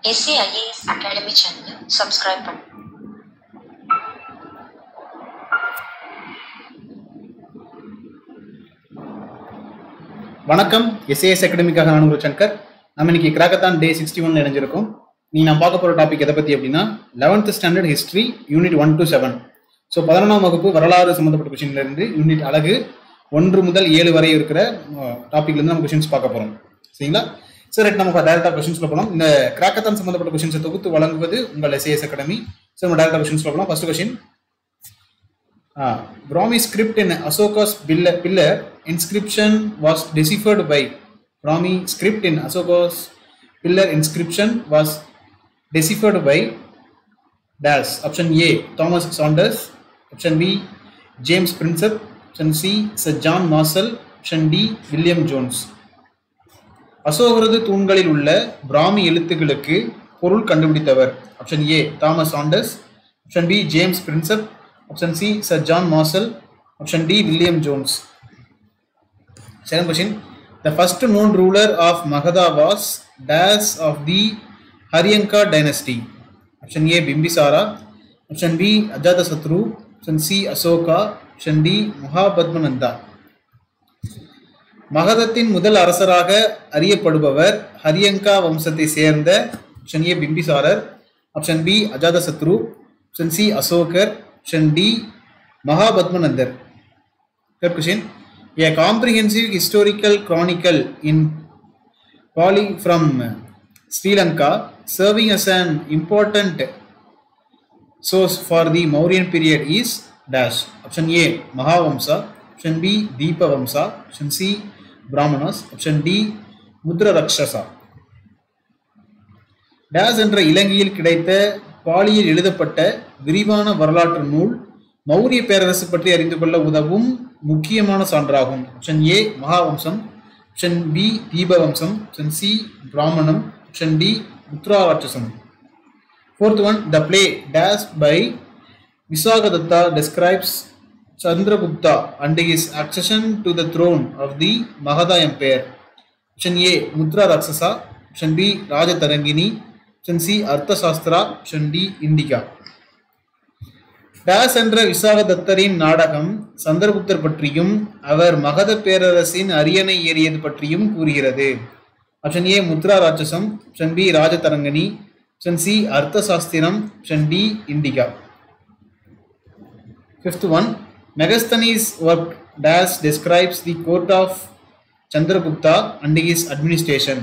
SAIAS Academy channel subscribe பண்ணு. வணக்கம். SAS அகாடமிக்காக நான் உங்கள் சங்கர். நம்ம இன்னைக்கு கிராக்கத்தான் டே 61 இணைஞ்சிருக்கோம். நீ நான் பார்க்க போகிற டாபிக் எதை பற்றி அப்படின்னா 11th standard history unit 1 to 7. So 11ஆம் வகுப்பு வரலாறு சம்மந்தப்பட்ட கொஷின்லேருந்து யூனிட் அழகு 1 முதல் 7 வரை இருக்கிற டாபிக்லேருந்து நம்ம கொஷின்ஸ் பார்க்க போகிறோம். சரிங்களா? ஸோ ரைட், நம்ம டேரக்டாக கொஷின்ஸில் போகலாம். இந்த கிராக்கத்தான் சம்மந்தப்பட்ட கொஷின்ஸை தொகுத்து வழங்குவது உங்கள் SAS அகாடமி. ஸோ நம்ம டேரக்டாக கொஷின்ஸில் போகலாம். First question, Brahmi script in Asoka's pillar inscription was deciphered by Brahmi script in Asoka's pillar inscription was deciphered by dash. Option A, Thomas Saunders. Option B, James Prinsep. Option C, Sir John Marshall. Option D, William Jones. அசோகரது தூண்களில் உள்ள பிராமி எழுத்துக்களுக்கு பொருள் கண்டுபிடித்தவர். Option A, Thomas Sanders. Option B, James Prinsep. Option C, Sir John Marshall. Option D, William Jones. Second question, the first known ruler of Magadha was dash of the Haryanka dynasty. Option A, Bimbisara. Option B, Ajatasattu. Option C, Asoka. Option D, Mahabadmananda. மகதத்தின் முதல் அரசராக அறியப்படுபவர் ஹரியங்கா வம்சத்தை சேர்ந்த. Option A, பிம்பிசாரர். Option B, Ajatashatru. Option C, அசோகர். Option D, Mahabadmanandar. Third question, a comprehensive historical chronicle in Pali from Sri Lanka, serving as an important source for the Mauryan period is dash. Option A, Mahavamsa. Option B, Deepavamsa. Option C, Brahmanas. Option D, Mudra Rakshasa. dash என்ற இலங்கையில் கிடைத்த பாலியில் எழுதப்பட்ட விரிவான வரலாற்று நூல் மௌரிய பேரரசு பற்றி அறிந்து கொள்ள உதவும் முக்கியமான சான்றாகும். ஆப்ஷன் ஏ, மகாவம்சம். Option B, Dipavamsa. Option C, பிராமணம். ஆப்ஷன் டி, உத்ராராட்சசம். Fourth one, the play dash by Vishakhadatta describes Chandragupta and his accession to the throne of the Magadha Empire. Option A, Mudra Rakshasa. Option B, Rajatarangini. Option C, Arthashastra. Option D, Indica. Dash என்ற விசாகதத்தரின் நாடகம் சந்திரகுப்தர் பற்றியும் அவர் மகத பேரரசின் அரியணை ஏறியது பற்றியும் கூறுகிறது. Option A, Mudra Rakshasa. Option B, Rajatarangini. Option C, Arthashastra. Option D, Indica. Fifth one, Megasthenes work dash describes the court of Chandragupta and his administration.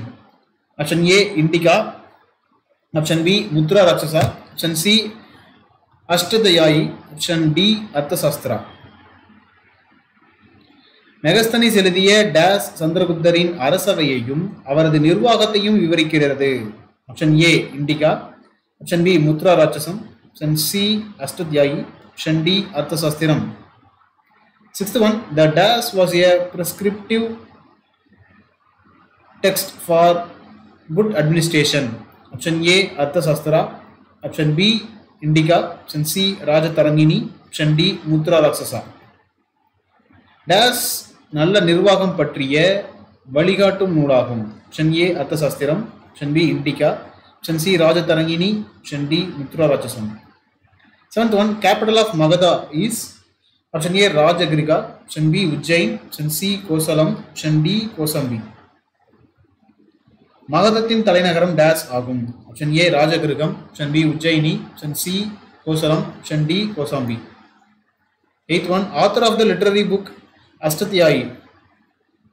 Option A, Indica. Option B, Mudra Rakshasa. Option C, Ashtadhyayi. Option D, Arthasastra. Megasthenes எழுதிய dash சந்திரகுப்தரின் அரசவையையும் அவரது நிர்வாகத்தையும் விவரிக்கிறது. Option A, Indica. Option B, Mudra Rakshasa. Option C, Ashtadhyayi. Option D, Arthashastra. Sixth one, the dash was a prescriptive text for good administration. Option A, Arthasastra. Option B, Indica. Option C, Rajatarangini. Option D, Mudra Rakshasa. dash நல்ல நிர்வாகம் பற்றிய வழிகாட்டும் நூலாகும். Option A, Arthashastra. Option B, Indica. Option C, Rajatarangini. Option D, Mudra ராட்சசம். Seventh one, capital of Magadha is. Option A, Rajagriha. Option B, Ujjain. Option C, Kosalam. Option D, Kosambi. மகதத்தின் தலைநகரம் dash ஆகும். Option A, Rajagriha. Option B, Ujjaini. Option C, Kosala. Option D, Kausambi. Eighth one, author of the literary book Ashtadhyayi.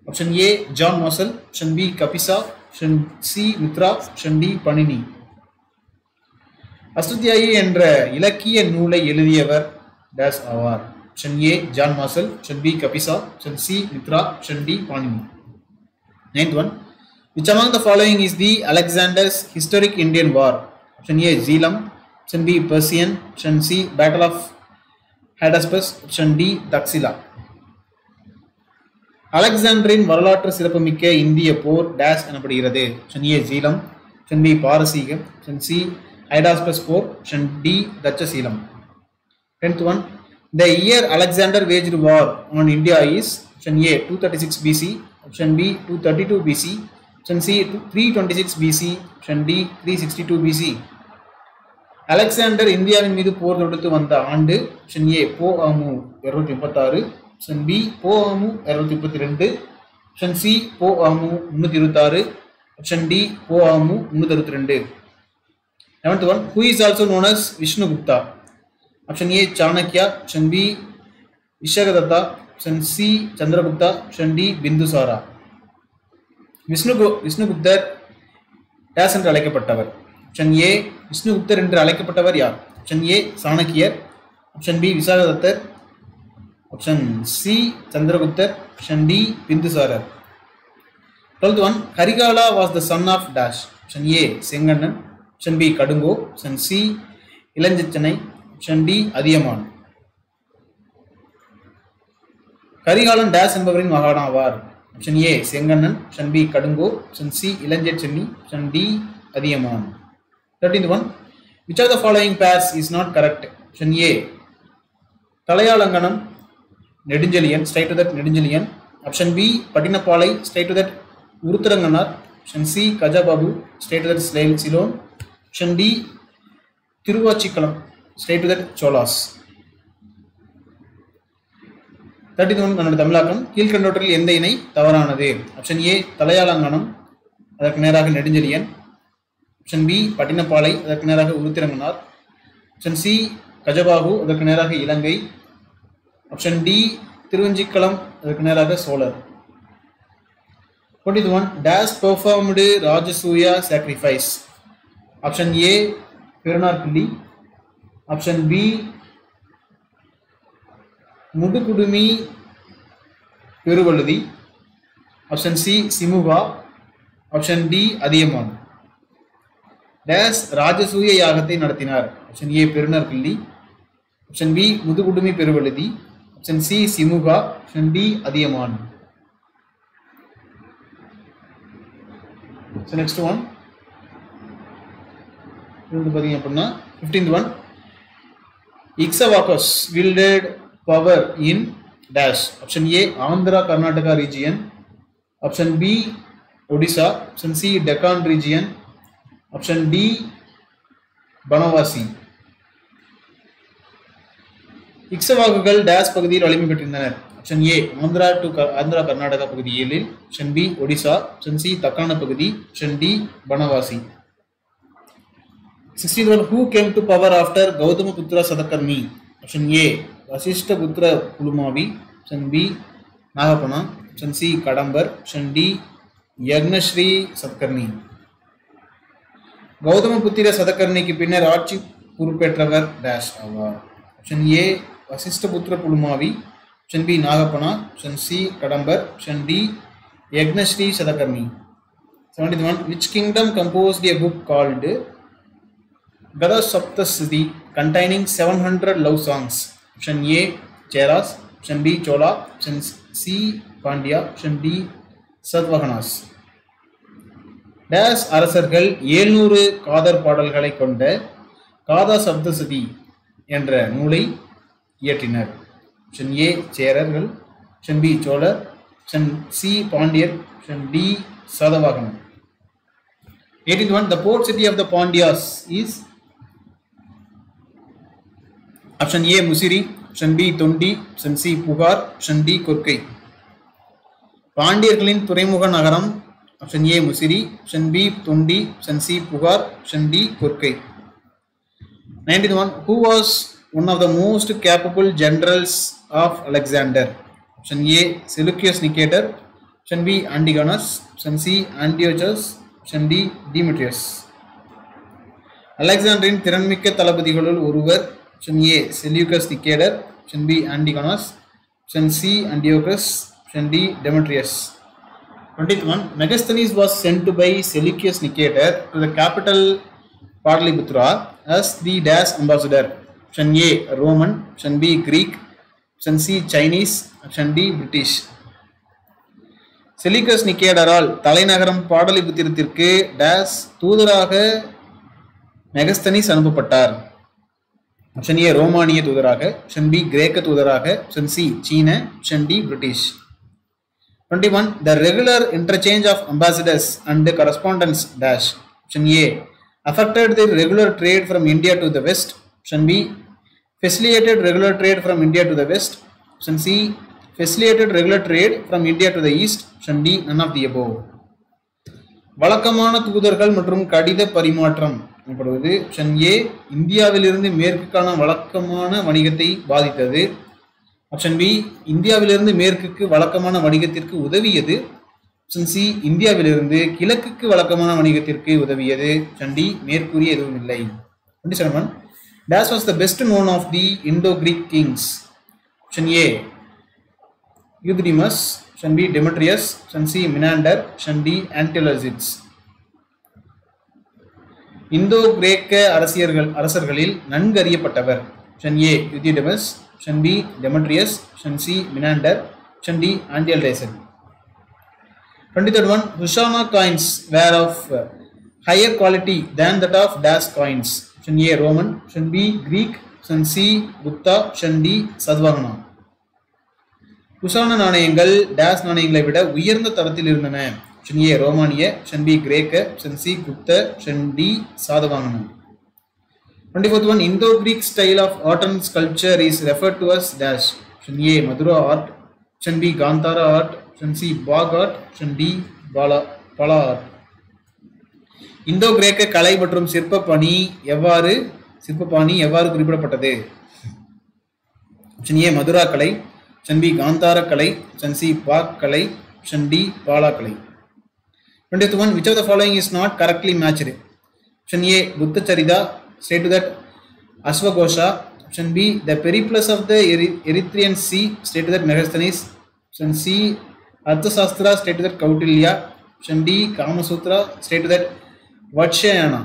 Option A, John Marshall. Option B, Kapisa. Option C, Mitra. Option D, Panini. Ashtadhyayi என்ற இலக்கிய நூலை எழுதியவர் dash ஆவார். Option A, John Marshall. Option B, Kapisa. Option C, Mitra. Option D, Panini. Ninth one, which among the following is the Alexander's historic Indian war? Option A, Zealam. Option B, Persian. Option C, Battle of Hydaspes. Option D, Taxila. அலெக்சாண்டரின் வரலாற்று சிறப்புமிக்க இந்திய போர் dash எனப்படுகிறது. Option A, Jhelum. Option B, பாரசீகம். Option C, Hydaspes போர். Option D, Takshashila. 10th one, the year Alexander waged war on India is. Option A, 236 BC. Option B, 232 BC. Option C 326 BC. Option D 362 BC. Alexander இந்தியாவின் மீது போர் தொடுத்து வந்த ஆண்டு. Option A போ ஆமு 236. Option B போ ஆமு 232. Option C போ ஆமு 326. Option D போ ஆமு 362. 7th one, who is also known as Vishnugupta? Option A Chanakya. Option B Ishagadatta. Option C Chandragupta. Option D Bindusara. விஷ்ணுகுப்தர் டேஸ் என்று அழைக்கப்பட்டவர். ஆப்ஷன் ஏ விஷ்ணுகுப்தர் என்று அழைக்கப்பட்டவர் யார்? Option A சாணக்கியர். Option B விசாகதத்தர். Option C சந்திரகுப்தர். Option D பிந்துசாரர். 12th one, Karigala was the son of dash. Option A Sengannan. Option B Kadungo. Option C இளஞ்சிச்சனை. Option D Athiyaman. Karikalan dash என்பவரின் மகன் ஆவார். Option A Sengannan. Option B Kadungo. Option C Ilanchenni. Option D Athiyaman. 13th one, which of the following pairs is not correct? Option A Thalaiyalanganam Nedunchezhiyan, straight to that Nedunchezhiyan. Option B Pattinappalai, straight to that Uruthirangannar. Option C Gajabahu, straight to that Ceylon. Option D Thiruvanchikulam, straight to that Cholas. 13th one, நம்முடைய தமிழாக்கம். கீழ்கண்டவற்றில் எந்த இணை தவறானது? Option A தலையாலங்கனம், அதற்கு நேராக Nedunchezhiyan. Option B Pattinappalai, அதற்கு நேராக உருத்திரங்கனார். ஆப்ஷன் சி கஜபாகு, அதற்கு நேராக இலங்கை. ஆப்ஷன் டி திருவஞ்சிக்களம், அதற்கு நேராக சோழர். 20th one, dash performed Rajasuya sacrifice. Option A Perunarkilli. Option B Mudukudumi Peruvazhuthi. Option C Simuka. Option D Athiyaman. Dash Rajasuya யாகத்தை நடத்தினார். Option A Perunarkilli. Option B Mudukudumi Peruvazhuthi. Option C Simuka. Option D Athiyaman. So next one, பார்த்தீங்க அப்படின்னா 15th one, Ikshvakus wielded power in dash. Option A Andhra Karnataka region. Option B Odisha. Option C Deccan region. Option D Banavasi. இக்ஷவாகுகள் dash பகுதியில் வலிமை பெற்றிருந்தனர். Option A Andhra Karnataka பகுதியில். Option B Odisha. Option C Deccan பகுதி. Option D Banavasi. 16th one, who came to power after Gautamaputra Satakarni? Option A Vasishtaputra Pulumavi. Option B Nagapana. Option C Kadambar. Option D Yagnashri Satakarni. Gautamiputra சதகர்ணிக்கு பின்னர் ஆட்சி பொறுப்பேற்றவர் dash ஆவார். Option A Vasishthiputra Pulumavi. Option B Nahapana. Option C கடம்பர். Option D Yajnashri Satakarni. 17th one, which kingdom composed a book called Gada Saptasati containing 700 love songs? Option A Cheras. Option B Chola. Option C Pandya. Option D Satavahanas. Dash அரசர்கள் 700 காதர் பாடல்களை கொண்ட காதா சப்தசதி என்ற நூலை இயற்றினர். Option A சேரர்கள். Option B சோழர். Option C பாண்டியர். ஆப்ஷன் டி சாதவாகனம். 18th one, the port city of the Pandyas is. Option A Musiri. Option B Tondi. Option C Puhar. Option D Korkai. பாண்டியர்களின் துறைமுக நகரம். Option A Musiri. Option B Tondi. Option C Puhar. Option D Korkai. 19th one, who was one of the most capable generals of Alexander? Option A Seleucus Nicator. Option B Antigonus. Option C Antiochus. Option D Demetrius. அலெக்சாண்டரின் திறன்மிக்க தளபதிகளுள் ஒருவர். Option A Seleucus Nicator. Option B Antigonus. Option C Antiochus. Option D Demetrius. 20th one, Megasthenes was sent by Seleucus Nicator to the capital Pataliputra as the dash ambassador. Option A Roman. Option B Greek. Option C Chinese. Option D British. Seleucus நிகேடரால் தலைநகரம் பாடலிபுத்திரத்திற்கு டேஸ் தூதராக Megasthenes அனுப்பப்பட்டார். Option A ரோமானிய தூதராக. Option B கிரேக்க தூதராக. ஆப்ஷன் சி சீன. Option D British. 21. The regular interchange of ambassadors and the correspondence dash. Option A. Affected the regular trade from India to the west. Option B. Facilitated regular trade from India to the west. Option C. Facilitated regular trade from India to the east. Option D. None of the above. வழக்கமான தூதர்கள் மற்றும் கடித பரிமாற்றம் எனப்படுவது. Option A இந்தியாவிலிருந்து மேற்குக்கான வழக்கமான வணிகத்தை பாதித்தது. ஆப்ஷன் பி இந்தியாவிலிருந்து மேற்குக்கு வழக்கமான வணிகத்திற்கு உதவியது. ஆப்ஷன் சி இந்தியாவிலிருந்து கிழக்குக்கு வழக்கமான வணிகத்திற்கு உதவியது. ஆப்ஷன் டி மேற்கூறிய எதுவும் இல்லை. 27. Dash was the best known of the Indo-Greek kings. Option A Euthydemus. Option B Demetrius. Option C Menander. Option D Antilochids. இந்தோ கிரேக்க அரசர்களில் நன்கு அறியப்பட்டவர். Option A Euthydemus. Option B Demetrius. Option C Menander. Option D Antilochids. 23rd one, Hushana coins were of higher quality than that of Dash coins. Option A Roman. Option B Greek. Option C Gupta. Option D Sadvahana. Hushana நாணயங்கள் dash நாணயங்களை விட உயர்ந்த தரத்தில் இருந்தன. Option A ரோமானிய. Option B கிரேக்க. Option C Gupta. Option D Satavahana. 24th one, Indo-Greek style of art and sculpture is referred to as dash. Option A Madura art. Option B Gandhara art. Option C Bog art. Option D Pala art. இந்தோ கிரேக்க கலை மற்றும் சிற்பப்பாணி எவ்வாறு குறிப்பிடப்பட்டது? Option A Mathura Kalai. Option B Kantara Kalai. Option C Bagh Kalai. Option D Bala Kalai. 20th one, which of the following is not correctly matched? Option A புத்தச்சரிதா state that Ashwagosha. Option B the Periplus of the Erythraean Sea state that Megasthenes. Option C Arthashastra state that Kautilya. Option D Kamasutra state that Vatshayana.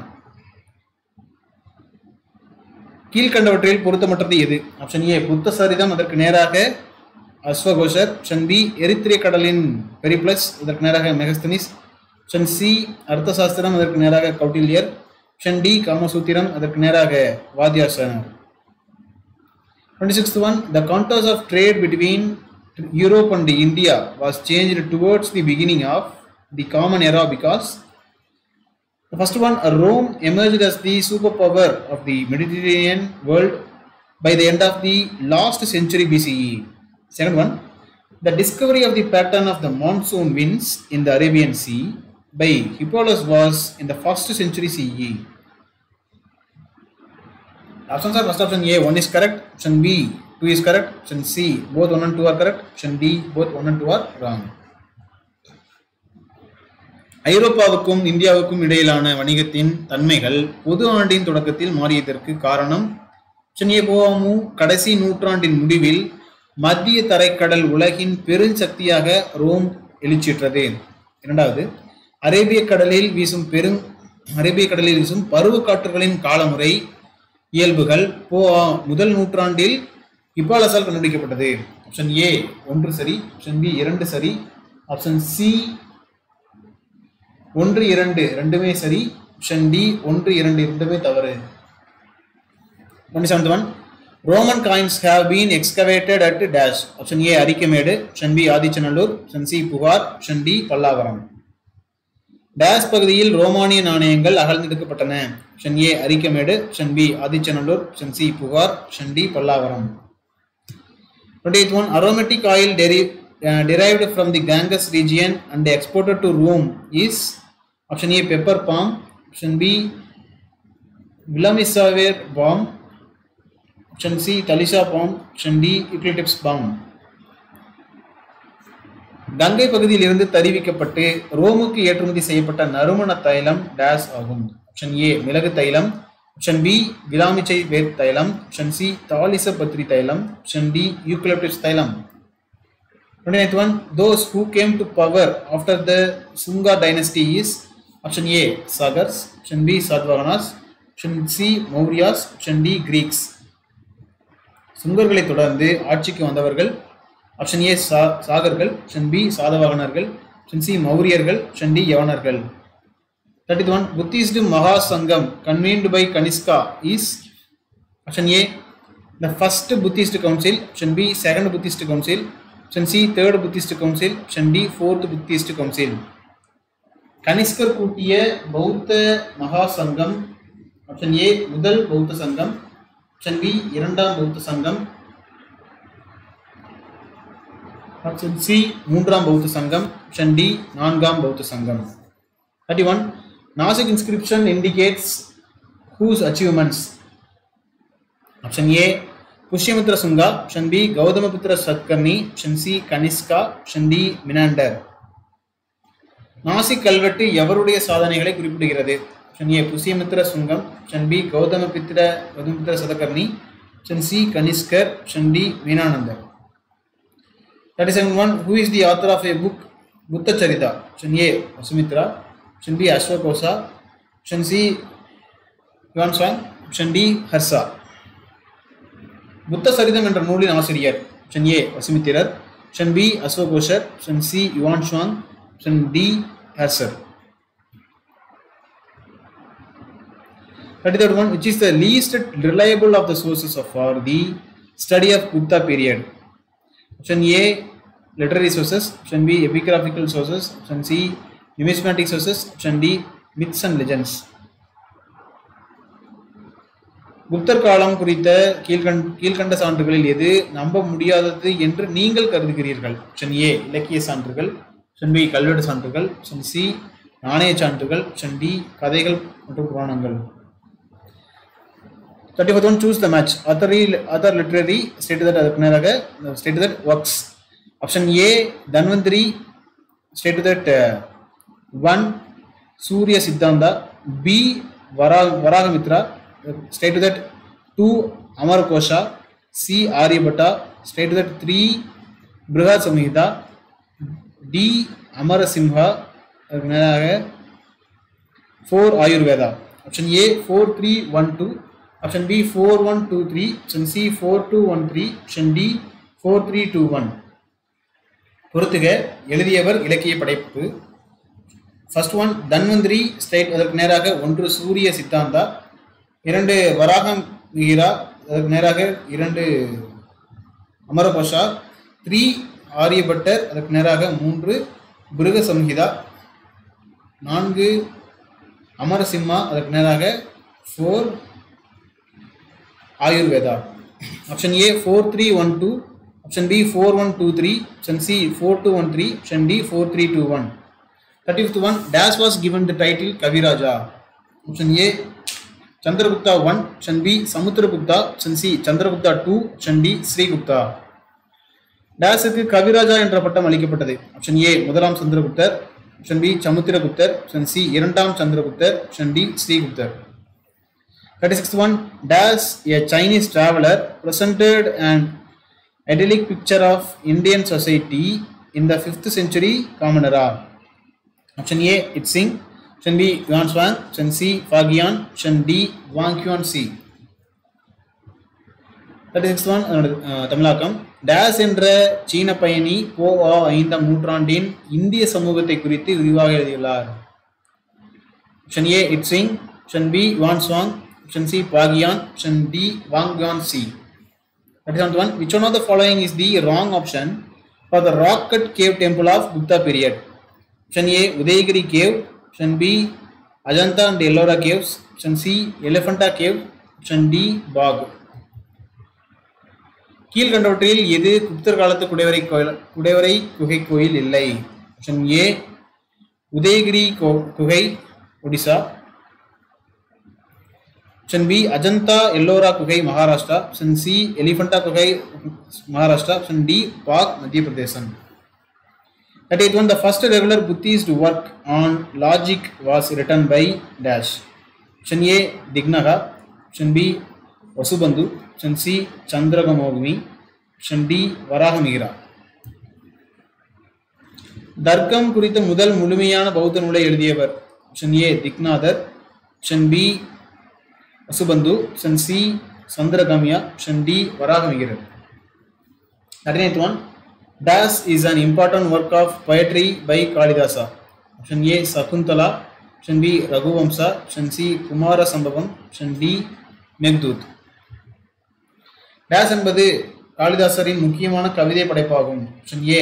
கீழ்கண்டவற்றில் பொருத்தமற்றது எது? Option A புத்த சரிதம் அதற்கு நேராக அஸ்வகோஷர். Option B எரித்ரே கடலின் Periplus அதற்கு நேராக Megasthenes. Option C அர்த்தசாஸ்திரம் அதற்கு நேராக கௌட்டில்யர். ஆப்ஷன் டி காமசூத்திரம் அதற்கு நேராக வாத்யாசனர். 26th one, the contours of trade between Europe and India was changed towards the beginning of the common era because the first one, Rome emerged as the superpower of the Mediterranean world by the end of the last century BCE. Second one, the discovery of the pattern of the monsoon winds in the Arabian Sea by Hippolus was in the 1st century CE. Options are first option A 1 is correct, option B 2 is correct, option C both 1 and 2 are correct, option D both 1 and 2 are wrong. ஐரோப்பாவுக்கும் இந்தியாவுக்கும் இடையிலான வணிகத்தின் தன்மைகள் பொது ஆண்டின் தொடக்கத்தில் மாறியதற்கு காரணம் சென்னியபோமு கடைசி நூற்றாண்டின் முடிவில் மத்திய தரைக்கடல் உலகின் பெருஞ்சக்தியாக ரோம் எழுச்சியுற்றது. இரண்டாவது, அரேபிய கடலில் வீசும் பருவக்காற்றுகளின் காலமுறை இயல்புகள் முதல் நூற்றாண்டில் ஹிப்பாலஸால் கண்டுபிடிக்கப்பட்டது. ஆப்ஷன் ஏ 1 சரி, ஆப்ஷன் பி 2 சரி, ஆப்ஷன் சி 1 2 ரெண்டுமே சரி, ஆப்ஷன் டி 1 2 இரண்டுமே தவறு. 27th one, Roman coins have been excavated at dash. Option A Arikamedu, option B Adichanallur, option C புகார், option D பல்லாவரம். டேஷ் பகுதியில் ரோமானிய நாணயங்கள் அகழ்ந்தெடுக்கப்பட்டன. option A Arikamedu, option B Adichanallur, option C புகார், option D Pallavaram. 28th one, aromatic oil derived from the Ganges region and exported to Rome is option A pepper palm, option B Vilamisaver palm, option C Talisha palm, option D Eucalyptus palm. Ganga பகுதியில் இருந்து தருவிக்கப்பட்டு ரோமுக்கு ஏற்றுமதி செய்யப்பட்ட நறுமண தைலம் dash ஆகும். Option ஏ மிளகு தைலம், option B விலாமிச்சை வேர் தைலம், ஆப்ஷன் சி தாலிச பத்ரி தைலம், ஆப்ஷன் டி யூக்கலிப்டஸ் தைலம். 29th one, those who came to power after the Sunga dynasty is option A Sagars, option B Sadvaganas, option C Mauryas, option D Greeks. சுங்கர்களை தொடர்ந்து ஆட்சிக்கு வந்தவர்கள் option A சாகர்கள், option B சாதவாகனர்கள், option C மௌரியர்கள், option D யவனர்கள். 31 Buddhist Mahasangam convened by Kanishka is option A the first Buddhist council, option B second Buddhist council, Option C, third Buddhist council. Option D, fourth Buddhist council. கனிஷ்கர் கூட்டிய பௌத்த மகா சங்கம். Option A முதல் பௌத்த சங்கம். Option B இரண்டாம் பௌத்த சங்கம். ஆப்ஷன் சி மூன்றாம் பௌத்த சங்கம். ஆப்ஷன் டி நான்காம் பௌத்த சங்கம். 31. Nasik inscription indicates whose achievements? Option A, Pushyamitra Sunga. Option B, Gautamaputra Satkarni. Option C, Kanishka. Option D, Menander. Nashik கல்வெட்டு எவருடைய சாதனைகளை குறிப்பிடுகிறது? ஆப்ஷன் ஏ புஷ்யமித்ர சுங்கம். Option B Gautamiputra Satakarni. Option C கனிஷ்கர். ஆப்ஷன் டி மீனானந்தர். 37. Who is the author of a book Buddha Charita? Option A Vasumitra. Option B அஸ்வகோசா. Option C யுவான்ஸ்வாங். Option D Harsha. புத்த சரிதம் என்ற நூலின் ஆசிரியர்? ஆப்ஷன் ஏ வசுமித்திரர். ஆப்ஷன் பி அஸ்வகோஷர். ஆப்ஷன் சி யுவான்ஸ்வாங். ஆப்ஷன் டி ஹர்ஷர். 33. Which is the least reliable of the sources for the study of Gupta period? Option A, literary sources. Option B, epigraphical sources. Option C, numismatic sources. Option D, myths and legends. குப்தர் காலம் குறித்த கீழ்கண்ட சான்றுகளில் எது நம்ப முடியாதது என்று நீங்கள் கருதுகிறீர்கள்? Option A இலக்கிய சான்றுகள். ஆப்ஷன் பி கல்வெட்டு சான்றுகள். ஆப்ஷன் சி நாணய சான்றுகள். ஆப்ஷன் டி கதைகள் மற்றும் புராணங்கள். 34. Choose the match. Other literary stated that works. Option A, Dhanvantari stated that 1. Surya Siddhanta. B. Varahamitra stated that 2. Amarkosha. C. Aryabhatta stated that 3. Brihad Samhita. D. Amarasimha 4. Ayurveda. Option A 4-3-1-2. Option B 4-1-2-3. Option C 4-2-1-3. Option D 4-3-2-1. பொறுத்துக. எழுதியவர் இலக்கிய படைப்பு. First one Dhanvantari state, அதற்கு நேராக 1 சூரிய சித்தாந்தா, 2 வராகம் வீரா, அதற்கு நேராக 2 அமரகோஷா, 3 ஆரியபட்டர், அதற்கு நேராக 3 பிருக சம்ஹிதா, 4 அமரசிம்மா, அதற்கு நேராக 4 Ayurveda. Option A 4-3-1-2, option B 4-1-2-3, option C 4-2-1-3, option D 4-3-2-1. 35th one, Dash was given the title Kaviraja. Option A Chandragupta 1, option B Samudragupta, option C Chandragupta 2, option D Srigupta. Dashக்கு கவிராஜா என்ற பட்டம் அளிக்கப்பட்டது. ஆப்ஷன் ஏ முதலாம் சந்திரகுப்தர், ஆப்ஷன் பி சமுத்திரகுப்தர், option C இரண்டாம் சந்திரகுப்தர், ஆப்ஷன் டி ஸ்ரீகுப்தர். 36th one, Dash a Chinese traveler presented an idyllic picture of Indian society in the 5th century Common Era. Option A Itzing, option B Yuanshuang, option C Fagian, option D Wang Yuanxi. 36th one தமிழாக்கம். Days என்ற சீன பயணி PO 5ஆம் நூற்றாண்டின் இந்திய சமூகத்தை குறித்து விரிவாக எழுதியுள்ளார். ஆப்ஷன் ஏ இட்சிங், ஆப்ஷன் பி யுவான்சுவாங், ஆப்ஷன் சி பாகியான், ஆப்ஷன் டி வாங் யுவான்சி. 37th one, which one of the following is the wrong option for the rock cut cave temple of Gupta period? Option A Udayagiri cave, option B Ajanta and Ellora caves, option C Elephanta cave, option D Bog. கீழ்கண்டவற்றில் எது குப்தர் காலத்து குடைவரை குகை கோயில் இல்லை? Option A Udayagiri குகை Odisha, option B Ajanta Ellora குகை Maharashtra, option C Elephanta குகை மகாராஷ்டிரா, ஆப்ஷன் டி பாக் மத்திய பிரதேசம். 38th one, the first regular Buddhist work on logic was written by Dash. Option A Dignaga, option B Vasubandhu, option C Chandragamogni, option D Varahamihira. தர்க்கம் குறித்த முதல் முழுமையான பௌத்த நூலை எழுதியவர்? ஆப்ஷன் ஏ திக்நாதர், option B Vasubandhu, option C சந்திரகாமியா, option D வராகமிகிரர். 39th one, Dash is an important work of poetry by Kalidasa. Option A Sakuntala, option B Raghuvamsa, option C Kumara Sambhavam, option D Meghdut. Dash என்பது காளிதாசரின் முக்கியமான கவிதை படைப்பாகும்? Option A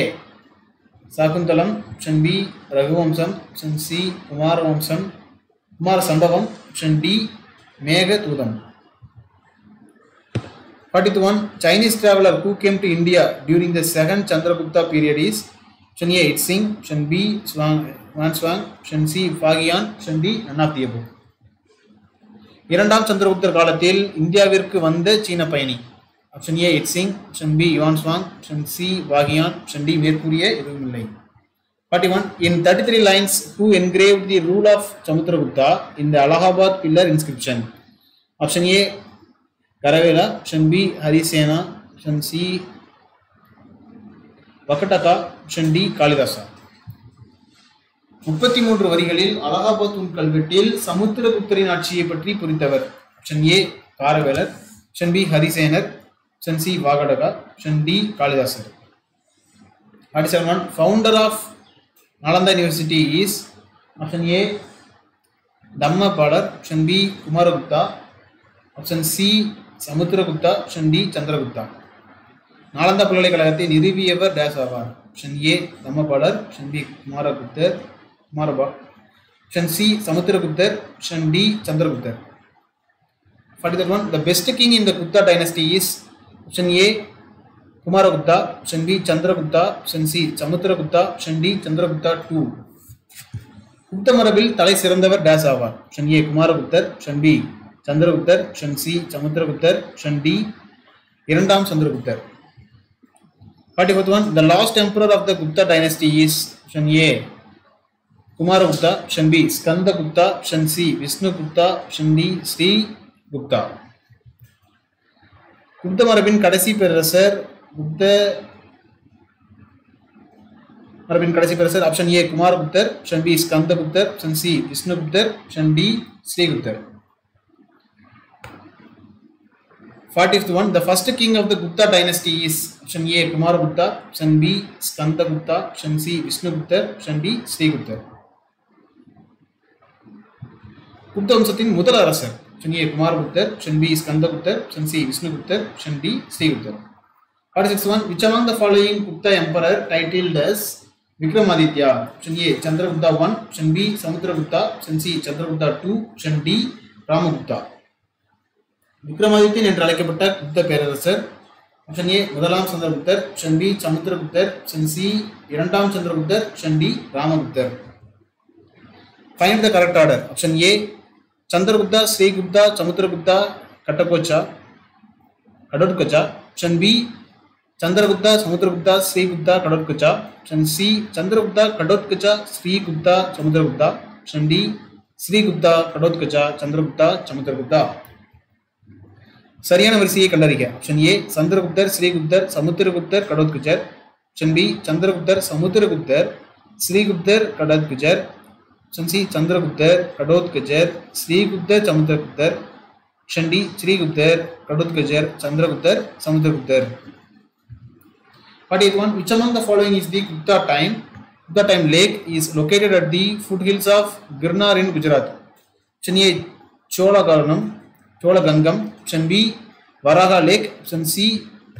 சாகுந்தலம், option B ரகுவம்சம், option C குமார சம்பவம், option D மேக தூதம். 41. Chinese traveler who came to India during the second Chandragupta period is? Option A Itzing, Option B Xuanzang, Option C Faxian, Option D none of the above. இரண்டாம் சந்திரகுப்தர் காலத்தில் இந்தியாவிற்கு வந்த சீன பயணி. Option A இட்சிங், option B யுவான்ஸ்வாங், option C வாகியான், option D மேற்கூறிய எதுவும் இல்லை. 41. In 33 lines, who engraved the rule of Samudragupta in the Allahabad pillar inscription? Option A Karavela, Option B Harisena, Option C Vakataka, Option D Kalidasa. 33 வரிகளில் அலகாபாத் தூண் கல்வெட்டில் சமுத்திரகுப்தரின் ஆட்சியை பற்றி குறித்தவர். ஆப்ஷன் ஏ காரவேலர், ஆப்ஷன் பி ஹரிசேனர், option C Vakataka, option D காளிதாசர். 47. Founder of Nalanda university is? Option A தம்மபாடர், option B Kumaragupta, option C Samudragupta, option D Chandragupta. Nalanda பல்கலைக்கழகத்தை நிறுவியவர் டேஸ் ஆவார்? ஆப்ஷன் ஏ தம்மபாடர், ஆப்ஷன் பி குமாரபா, ஆப்ஷன் சி சமுத்திரகுப்தர், ஆப்ஷன் டி சந்திரகுப்தர். 41. The best king in the Gupta dynasty is? Option A Kumaragupta, option B Chandragupta, option C Samudragupta, option D Chandragupta 2. Gupta மரபில் தலை சிறந்தவர் டேஸ் ஆவார்? ஆப்ஷன் ஏ குமாரகுப்தர், ஆப்ஷன் பி சந்திரகுப்தர், ஆப்ஷன் சி சமுத்திரகுப்தர், ஆப்ஷன் டி இரண்டாம் சந்திரகுப்தர். 41. The last emperor of the Gupta dynasty is? Option A Kumaragupta, option B Skandagupta, option C Vishnugupta, option D Srigupta. Gupta மரபின் கடைசி பேரரசர் ஆப்ஷன் ஏ குமாரகுப்தர், ஆப்ஷன் பி ஸ்கந்தகுப்தர், ஆப்ஷன் சி விஷ்ணுகுப்தர், ஆப்ஷன் டி ஸ்ரீகுப்தர். 41. The first king of the Gupta dynasty is? Option A Kumaragupta, Option B Skandagupta, Option C Vishnugupta, Option D Srigupta. Gupta வம்சத்தின் முதல் அரசர். Option A Kumaragupta, Option B Skandagupta, Option C Vishnugupta, Option D Srigupta. 46. Which among the following Gupta emperor titled as Vikramaditya? Option A Chandragupta 1, Option B Samudragupta, Option C Chandragupta 2, Option D Ramagupta. Vikramadityan என்று அழைக்கப்பட்ட குப்த பேரரசர். Option A முதலாம் சந்திரகுப்தர், option B சமுத்திரகுப்தர், option C இரண்டாம் சந்திரகுப்தர், option D ராமகுப்தர். Find the correct order. Option A Chandragupta, Srigupta, Samudragupta, Ghatotkacha. Option B Chandragupta, Samudragupta, Srigupta, Ghatotkacha. Option C Chandragupta, Ghatotkacha, Srigupta, Samudragupta. Option D Srigupta, Ghatotkacha, Chandragupta, Samudragupta. சரியான வரிசையை கண்டறிக. ஆப்ஷன் ஏ சந்திரகுப்தர், ஸ்ரீகுப்தர், சமுத்திரகுப்தர், கடோத்கச்சர். ஆப்ஷன் பி சந்திரகுப்தர், சமுத்திரகுப்தர், ஸ்ரீகுப்தர், கடோத்கச்சர். ஆப்ஷன் சி சந்திரகுப்தர், கடோத்கச்சர், ஸ்ரீகுப்தர், சமுத்திரகுப்தர். ஆப்ஷன் டி ஸ்ரீகுப்தர், கடோத்கச்சர், சந்திரகுப்தர், சமுத்திரகுப்தர். 41. Which among the following is the Gupta time lake is located at the foothills of Girnar in Gujarat? Option A Cholagangam, Option B Varaha Lake, Option C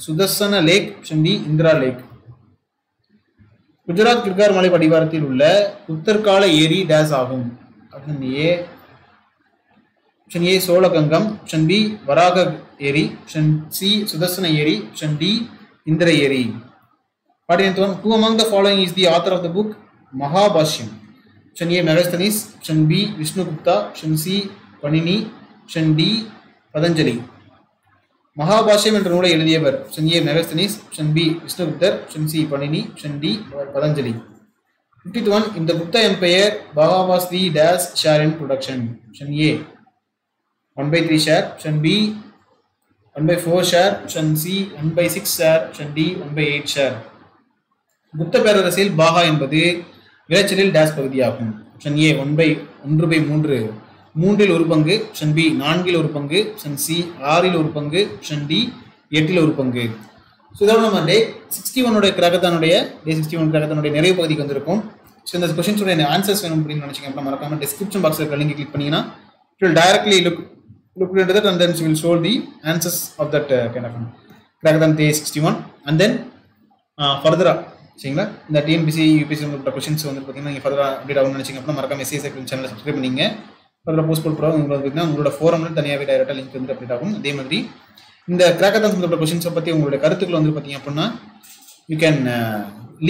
Sudarsana Lake, Option D Indra Lake. Gujarat கிர்கார் மலை படிவாரத்தில் உள்ள உத்தர்கால ஏரி dash ஆகும்? Option A சோழகங்கம், option B வராக ஏரி, ஆப்ஷன் சி சுதர்சன ஏரி, ஆப்ஷன் டி இந்திர ஏரி. 41. Who among the following is the author of the book Mahabhashyam? Option A Megasthenes, Option B Vishnugupta, Option C Panini, Option D Patanjali. மகாபாஷ்யம் என்ற நூலை எழுதியவர்? Option A Megasthenes, option B விஷ்ணுகுப்தர், option C Panini, option D Patanjali. 51. In the Gupta Empire, Bhaga was the dash share in production? Option A 1/3 share, option B 1/4 share, option C 1/6 share, option D 1/8 share. Gupta பேரரசில் பாகா என்பது விளைச்சலில் days பகுதியாகும்? Option A 1/3, மூன்றில் ஒரு பங்கு, option B 4இல் ஒரு பங்கு, option C 6இல் ஒரு பங்கு, option D 8இல் ஒரு பங்கு. ஸோ இதோட நம்ம டே 61 கிரகத்தானுடைய நிறைவு பகுதிக்கு வந்திருக்கும். ஸோ இந்த கொஸ்டின்ஸோட ஆன்சர்ஸ் வேணும் அப்படின்னு நினைச்சிங்க அப்படின்னா மறக்காம டிஸ்கிரிப்ஷன் பாக்ஸில் இருக்க லிங்க் கிளிக் பண்ணீங்கன்னா it will directly look into that and then she will show the answers of that kind of கிராக்கத்தான் டே 61 அண்ட் தென் ஃபர்தராக சரிங்களா இந்த டிஎன்பிசி யூபிசி சம்பந்தப்பட்ட கொஸ்டின்ஸ் வந்து பார்த்தீங்கன்னா நீங்கள் ஃபர்தராக அப்டேட் ஆகணும்னு நினச்சிங்க அப்படின்னா மறக்காம எஸ்ஏ செக்ரட்டரி சேனலை சப்ஸ்கிரைப் பண்ணிங்க ஃபர்தராக போஸ்ட் போட உங்களுக்கு பார்த்தீங்கன்னா உங்களோட ஃபோரம்ல தனியாகவே டைரெக்டாக லிங்க் வந்து அப்டேட் ஆகும். அதே மாதிரி இந்த கிராக்கத்தான் சம்பந்தப்பட்ட கொஸ்டின்ஸை பற்றி உங்களுடைய கருத்துக்கள் வந்து பார்த்தீங்க அப்படின்னா you can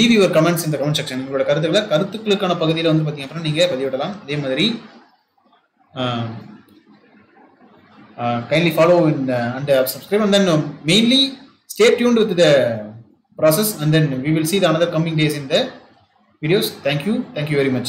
leave your comments இந்த கமெண்ட் செக்ஷன். உங்களோட கருத்துக்களுக்கான பகுதியில் வந்து பார்த்தீங்க அப்படின்னா நீங்கள் பதிவிடலாம். அதே மாதிரி kindly follow and subscribe, and then mainly stay tuned with the process, and then we will see the another coming days in the videos. Thank you very much.